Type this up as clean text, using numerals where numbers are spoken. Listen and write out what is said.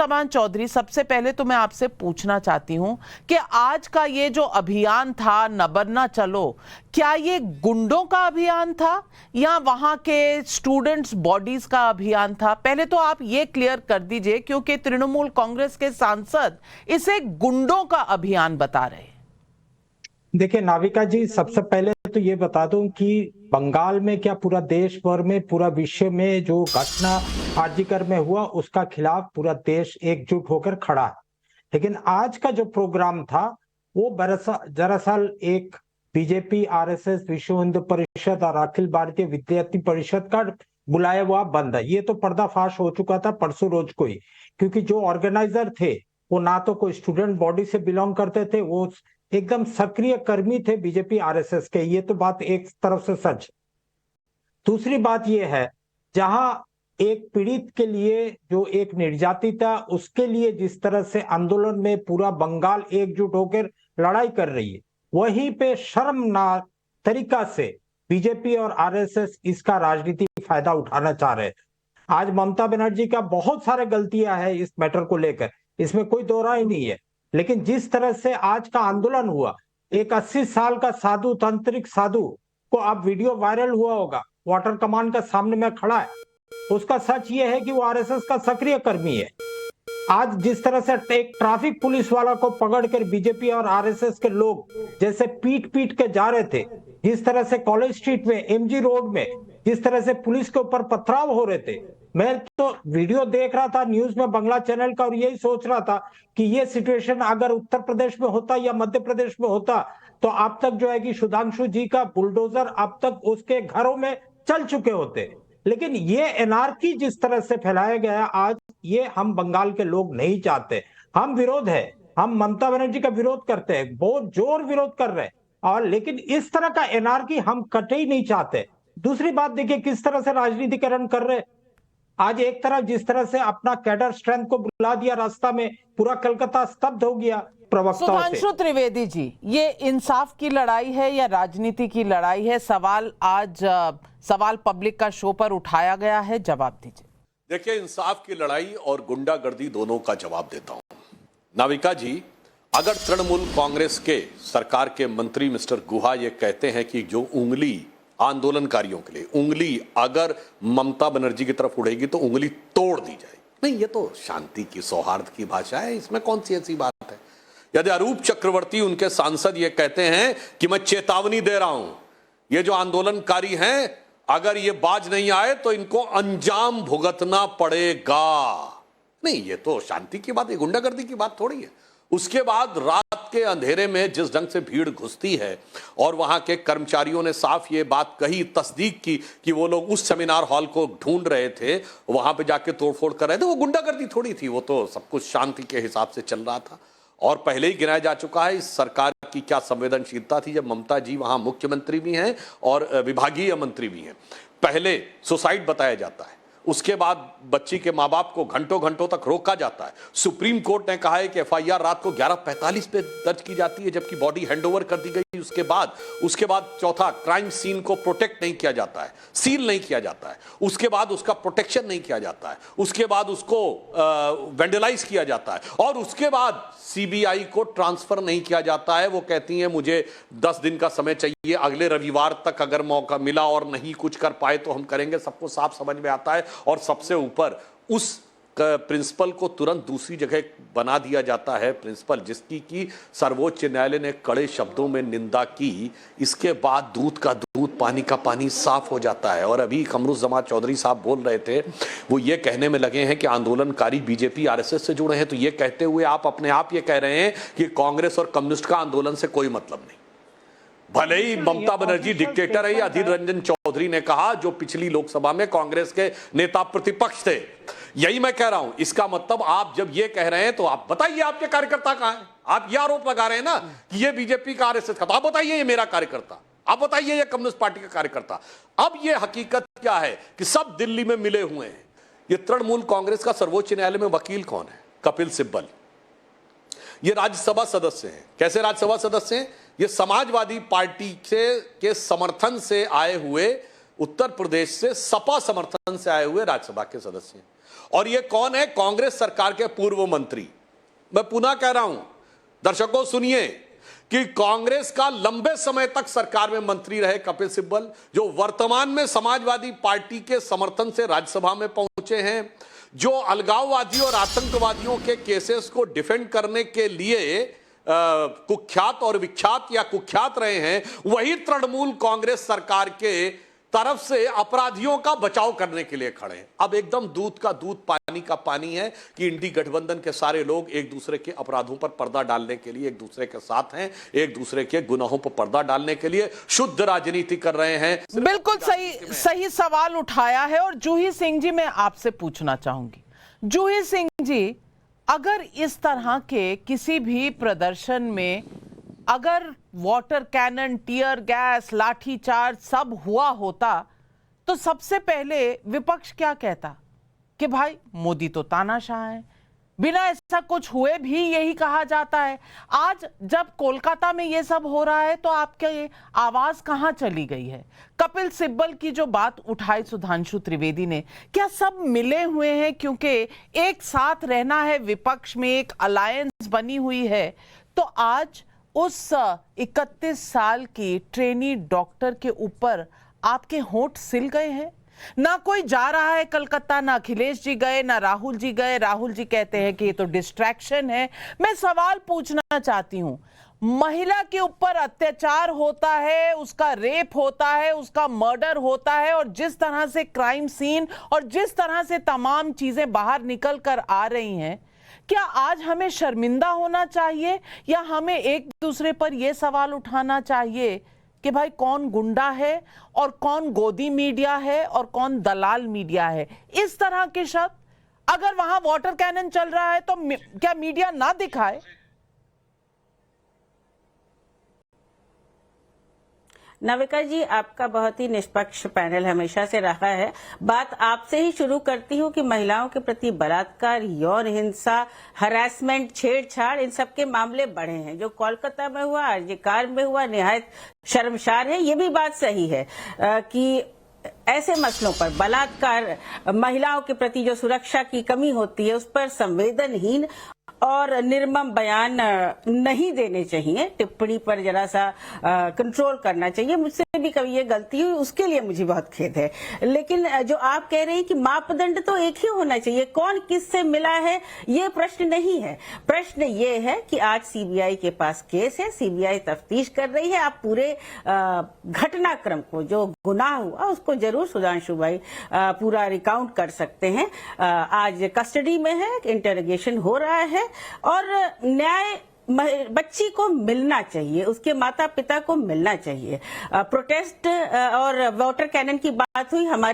कमरुज़्ज़मान चौधरी, सबसे पहले तो मैं आपसे पूछना चाहती हूं कि आज का ये जो अभियान था नबरना चलो, क्या ये गुंडों का अभियान था या वहां के स्टूडेंट्स बॉडीज का अभियान था? पहले तो आप ये क्लियर कर दीजिए, क्योंकि तृणमूल कांग्रेस के सांसद इसे गुंडों का अभियान बता रहे हैं। देखिए नाविका जी, सबसे पहले तो ये बता दूं कि बंगाल में क्या पूरा देश भर में, पूरा विश्व में जो घटना आरजीकर में हुआ उसका खिलाफ पूरा देश एकजुट होकर खड़ा है। लेकिन आज का जो प्रोग्राम था वो दरअसल एक बीजेपी, आरएसएस, विश्व हिंदू परिषद और अखिल भारतीय विद्यार्थी परिषद का बुलाया हुआ बंद है। ये तो पर्दाफाश हो चुका था परसों रोज को ही, क्योंकि जो ऑर्गेनाइजर थे वो ना तो कोई स्टूडेंट बॉडी से बिलोंग करते थे, वो एकदम सक्रिय कर्मी थे बीजेपी आरएसएस के। ये तो बात एक तरफ से सच। दूसरी बात ये है, जहां एक पीड़ित के लिए जो एक निर्यातिता, उसके लिए जिस तरह से आंदोलन में पूरा बंगाल एकजुट होकर लड़ाई कर रही है, वहीं पे शर्मनाक तरीका से बीजेपी और आरएसएस इसका राजनीतिक फायदा उठाना चाह रहे हैं। आज ममता बनर्जी का बहुत सारे गलतियां हैं इस मैटर को लेकर, इसमें कोई दो राय नहीं है। लेकिन जिस तरह से आज का आंदोलन हुआ, एक 80 साल का साधु, तांत्रिक साधु को अब वीडियो वायरल हुआ होगा, वाटर कमान का सामने में खड़ा है, उसका सच ये है कि वो आरएसएस का सक्रिय कर्मी है। आज जिस तरह से एक ट्रैफिक पुलिस वाला को पकड़कर बीजेपी और आरएसएस के लोग जैसे पीट पीट के जा रहे थे, जिस तरह से कॉलेज स्ट्रीट में, एमजी रोड में जिस तरह से पुलिस के ऊपर पथराव हो रहे थे, मैं तो वीडियो देख रहा था न्यूज में बंगला चैनल का और यही सोच रहा था कि ये सिचुएशन अगर उत्तर प्रदेश में होता या मध्य प्रदेश में होता तो अब तक जो है कि सुधांशु जी का बुलडोजर अब तक उसके घरों में चल चुके होते। लेकिन ये एनार्की जिस तरह से फैलाया गया आज, ये हम बंगाल के लोग नहीं चाहते। हम विरोध है, हम ममता बनर्जी का विरोध करते हैं, बहुत जोर विरोध कर रहे हैं, और लेकिन इस तरह का एनार्की हम कतई नहीं चाहते। दूसरी बात देखिए किस तरह से राजनीतिकरण कर रहे हैं। आज एक तरफ जिस तरह से अपना कैडर स्ट्रेंथ को बुला दिया रास्ता में, पूरा कलकत्ता स्तब्ध हो गया प्रवक्ताओं से। सुधांशु त्रिवेदी जी, ये इंसाफ की लड़ाई है या राजनीति की लड़ाई है? सवाल पब्लिक का शो पर उठाया गया है, जवाब दीजिए। देखिए, इंसाफ की लड़ाई और गुंडागर्दी दोनों का जवाब देता हूं। नाविका जी, अगर तृणमूल कांग्रेस के सरकार के मंत्री मिस्टर गुहा ये कहते हैं कि जो उंगली आंदोलनकारियों के लिए, उंगली अगर ममता बनर्जी की तरफ उड़ेगी तो उंगली तोड़ दी जाएगी, नहीं, ये तो शांति की, सौहार्द की भाषा है, इसमें कौन सी ऐसी बात है। यदि अरूप चक्रवर्ती, उनके सांसद, ये कहते हैं कि मैं चेतावनी दे रहा हूं, ये जो आंदोलनकारी हैं अगर ये बाज नहीं आए तो इनको अंजाम भुगतना पड़ेगा, नहीं, ये तो शांति की बात है, गुंडागर्दी की बात थोड़ी है। उसके बाद रात के अंधेरे में जिस ढंग से भीड़ घुसती है और वहां के कर्मचारियों ने साफ ये बात कही, तस्दीक की कि वो लोग उस सेमिनार हॉल को ढूंढ रहे थे, वहां पे जाके तोड़फोड़ कर रहे थे, वो गुंडागर्दी थोड़ी थी, वो तो सब कुछ शांति के हिसाब से चल रहा था। और पहले ही गिनाया जा चुका है इस सरकार की क्या संवेदनशीलता थी जब ममता जी वहां मुख्यमंत्री भी हैं और विभागीय मंत्री भी हैं। पहले सुसाइड बताया जाता है, उसके बाद बच्ची के मां बाप को घंटों घंटों तक रोका जाता है। सुप्रीम कोर्ट ने कहा है कि एफआईआर रात को 11:45 पे दर्ज की जाती है, जबकि बॉडी हैंडओवर कर दी गई। उसके बाद चौथा, क्राइम सीन को प्रोटेक्ट नहीं किया जाता है, सील नहीं किया जाता है, उसके बाद उसका प्रोटेक्शन नहीं किया जाता है, उसके बाद उसको वेंडलाइज किया जाता है, और उसके बाद सीबीआई को ट्रांसफर नहीं किया जाता है। वो कहती हैं मुझे 10 दिन का समय चाहिए, अगले रविवार तक अगर मौका मिला और नहीं कुछ कर पाए तो हम करेंगे। सबको साफ समझ में आता है। और सबसे ऊपर उस प्रिंसिपल को तुरंत दूसरी जगह बना दिया जाता है, प्रिंसिपल जिसकी की सर्वोच्च न्यायालय ने कड़े शब्दों में निंदा की। इसके बाद दूध का दूध, पानी का पानी साफ हो जाता है। और अभी कमरुज़्ज़मान चौधरी साहब बोल रहे थे, वो ये कहने में लगे हैं कि आंदोलनकारी बीजेपी आरएसएस से जुड़े हैं, तो ये कहते हुए आप अपने आप ये कह रहे हैं कि कांग्रेस और कम्युनिस्ट का आंदोलन से कोई मतलब नहीं। भले ही ममता बनर्जी डिक्टेटर है, अधीर रंजन चौधरी ने कहा, जो पिछली लोकसभा में कांग्रेस के नेता प्रतिपक्ष थे। यही मैं कह रहा हूं, इसका मतलब आप जब ये कह रहे हैं तो आप बताइए आपके कार्यकर्ता कहां है। आप ये आरोप लगा रहे हैं ना कि ये बीजेपी का आरएसएस का, तो आप बताइए ये मेरा कार्यकर्ता, आप बताइए ये कम्युनिस्ट पार्टी का कार्यकर्ता। अब ये हकीकत क्या है कि सब दिल्ली में मिले हुए हैं। ये तृणमूल कांग्रेस का सर्वोच्च न्यायालय में वकील कौन है? कपिल सिब्बल। ये राज्यसभा सदस्य हैं। कैसे राज्यसभा सदस्य हैं? ये समाजवादी पार्टी के समर्थन से आए हुए, उत्तर प्रदेश से सपा समर्थन से आए हुए राज्यसभा के सदस्य हैं। और ये कौन है? कांग्रेस सरकार के पूर्व मंत्री। मैं पुनः कह रहा हूं, दर्शकों सुनिए कि कांग्रेस का लंबे समय तक सरकार में मंत्री रहे कपिल सिब्बल, जो वर्तमान में समाजवादी पार्टी के समर्थन से राज्यसभा में पहुंचे हैं, जो अलगाववादी और आतंकवादियों के केसेस को डिफेंड करने के लिए कुख्यात और विख्यात या कुख्यात रहे हैं, वही तृणमूल कांग्रेस सरकार के तरफ से अपराधियों का बचाव करने के लिए खड़े हैं। अब एकदम दूध का दूध पानी का पानी है कि इंडी गठबंधन के सारे लोग एक दूसरे के अपराधों पर पर्दा डालने के लिए एक दूसरे के साथ हैं, एक दूसरे के गुनाहों पर पर्दा डालने के लिए शुद्ध राजनीति कर रहे हैं। बिल्कुल सही सवाल उठाया है। और जूही सिंह जी, मैं आपसे पूछना चाहूंगी, जूही सिंह जी, अगर इस तरह के किसी भी प्रदर्शन में अगर water cannon, tear gas, lathi charge सब हुआ होता तो सबसे पहले विपक्ष क्या कहता कि भाई मोदी तो तानाशाह है, बिना ऐसा कुछ हुए भी यही कहा जाता है। आज जब कोलकाता में ये सब हो रहा है तो आपके आवाज कहां चली गई है? कपिल सिब्बल की जो बात उठाई सुधांशु त्रिवेदी ने, क्या सब मिले हुए हैं क्योंकि एक साथ रहना है, विपक्ष में एक अलायंस बनी हुई है? तो आज उस 31 साल की ट्रेनी डॉक्टर के ऊपर आपके होंठ सिल गए हैं? ना कोई जा रहा है कलकत्ता, ना अखिलेश जी गए, ना राहुल जी गए। राहुल जी कहते हैं कि ये तो डिस्ट्रैक्शन है। मैं सवाल पूछना चाहती हूं, महिला के ऊपर अत्याचार होता है, उसका रेप होता है, उसका मर्डर होता है, और जिस तरह से क्राइम सीन और जिस तरह से तमाम चीजें बाहर निकल कर आ रही हैं, क्या आज हमें शर्मिंदा होना चाहिए या हमें एक दूसरे पर यह सवाल उठाना चाहिए कि भाई कौन गुंडा है और कौन गोदी मीडिया है और कौन दलाल मीडिया है? इस तरह के शब्द अगर वहां वाटर कैनन चल रहा है तो क्या मीडिया ना दिखाए? नाविका जी, आपका बहुत ही निष्पक्ष पैनल हमेशा से रहा है। बात आपसे ही शुरू करती हूँ कि महिलाओं के प्रति बलात्कार, यौन हिंसा, हरासमेंट, छेड़छाड़, इन सब के मामले बढ़े हैं। जो कोलकाता में हुआ, आरजीकार में हुआ, निहायत शर्मसार है। ये भी बात सही है कि ऐसे मसलों पर बलात्कार, महिलाओं के प्रति जो सुरक्षा की कमी होती है, उस पर संवेदनहीन और निर्मम बयान नहीं देने चाहिए। टिप्पणी पर जरा सा कंट्रोल करना चाहिए। मुझसे भी कभी ये गलती हुई, उसके लिए मुझे बहुत खेद है। लेकिन जो आप कह रहे हैं कि मापदंड तो एक ही होना चाहिए, कौन किससे मिला है ये प्रश्न नहीं है। प्रश्न ये है कि आज सीबीआई के पास केस है, सीबीआई तफ्तीश कर रही है। आप पूरे घटनाक्रम को, जो गुनाह हुआ, उसको जरूर सुधांशु भाई पूरा रिकाउंट कर सकते हैं। आज कस्टडी में है, इंटरोगेशन हो रहा है और न्याय बच्ची को मिलना चाहिए, उसके माता पिता को मिलना चाहिए। प्रोटेस्ट और वाटर कैनन की बात हुई, हमारी